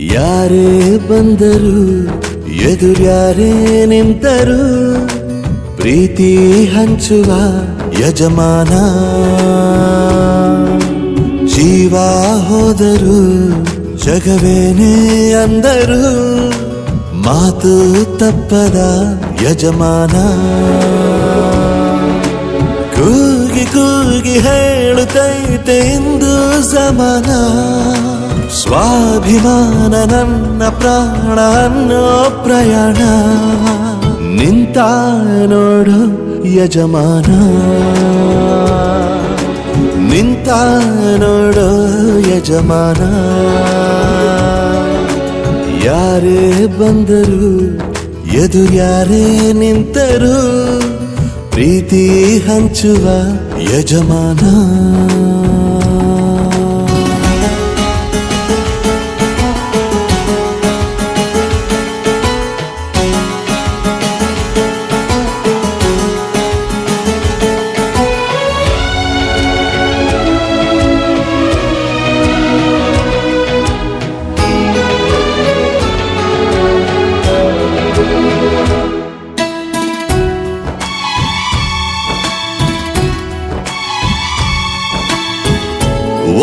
ಯಾರೇ ಬಂದರು ಎದುರ್ಯಾರೇ ನಿಂತರು ಪ್ರೀತಿ ಹಂಚುವ ಯಜಮಾನ ಜೀವ ಹೋದರು ಜಗವೇನೇ ಅಂದರು ಮಾತು ತಪ್ಪದ ಯಜಮಾನ ಕೂಗಿ ಕೂಗಿ ಹೇಳುತ್ತೈತೆ ಇಂದು ಸಮಾನ ಸ್ವಾಭಿಮಾನ ನನ್ನ ಪ್ರಾಣ ಅನ್ನೋ ಪ್ರಯಾಣ ನಿಂತ ನೋಡು ಯಜಮಾನ ನಿಂತ ನೋಡು ಯಜಮಾನ ಯಾರೇ ಬಂದರು ಎದುರ್ಯಾರೇ ನಿಂತರು ಪ್ರೀತಿ ಹಂಚುವ ಯಜಮಾನ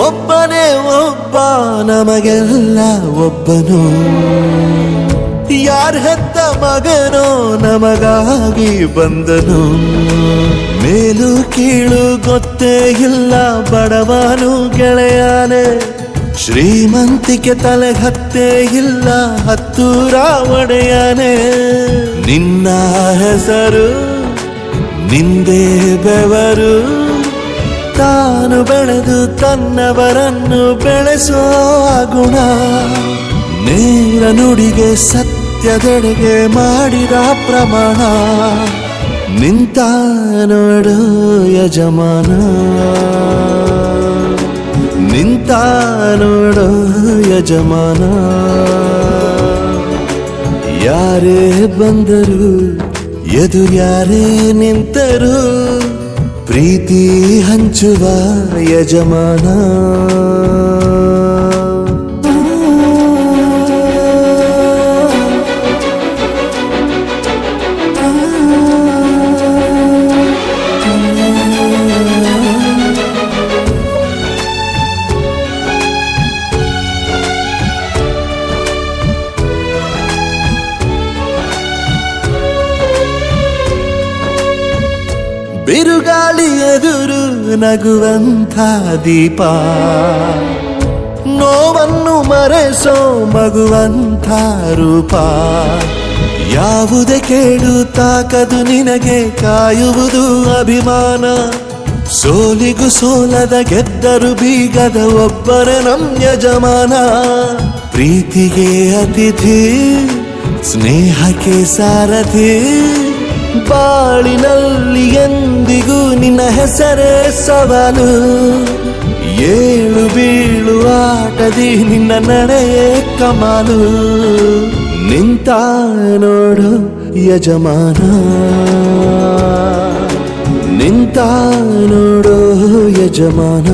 ಒಬ್ಬನೇ ಒಬ್ಬ ನಮಗೆಲ್ಲ ಒಬ್ಬನು ಯಾರ ಹೆತ್ತ ಮಗನೋ ನಮಗಾಗಿ ಬಂದನು ಮೇಲು ಕೀಳು ಗೊತ್ತೇ ಇಲ್ಲ ಬಡವನು ಗೆಳೆಯಾನೆ ಶ್ರೀಮಂತಿಕೆ ತಲೆ ಹತ್ತೇ ಇಲ್ಲ ಹತ್ತೂರ ಒಡೆಯಾನೆ ನಿನ್ನ ಹೆಸರು ನಿಂದೇ ಬೆವರು ತಾನು ಬೆಳೆದು ತನ್ನವರನ್ನು ಬೆಳೆಸೋ ಗುಣ ನೇರ ನುಡಿಗೆ ಸತ್ಯದೆಡೆಗೆ ಮಾಡಿದ ಪ್ರಮಾಣ ನಿಂತ ನೋಡು ಯಜಮಾನ ನಿಂತ ನೋಡು ಯಜಮಾನ ಯಾರೇ ಬಂದರು ಎದುರ್ಯಾರೇ ನಿಂತರು ಪ್ರೀತಿ ಹಂಚುವ ಯಜಮಾನ ಬಿರುಗಾಳಿ ಎದುರು ನಗುವಂಥ ದೀಪ ನೋವನ್ನು ಮರೆಸೋ ಮಗುವಂಥ ರೂಪ ಯಾವುದೇ ಕೇಳು ತಾಕದು ನಿನಗೆ ಕಾಯುವುದು ಅಭಿಮಾನ ಸೋಲಿಗೂ ಸೋಲದ ಗೆದ್ದರು ಬೀಗದ ಒಬ್ಬರೇ ನಮ್ ಯಜಮಾನ ಪ್ರೀತಿಗೆ ಅತಿಥಿ ಸ್ನೇಹಕ್ಕೆ ಸಾರಥಿ ಬಾಳಿನಲ್ಲಿ ಎಂದಿಗೂ ನಿನ್ನ ಹೆಸರೇ ಸವಾಲು ಏಳು ಬೀಳು ಆಟದಿ ನಿನ್ನ ನಡೆಯೇ ಕಮಾಲು ನಿಂತ ನೋಡು ಯಜಮಾನ ನಿಂತ ನೋಡು ಯಜಮಾನ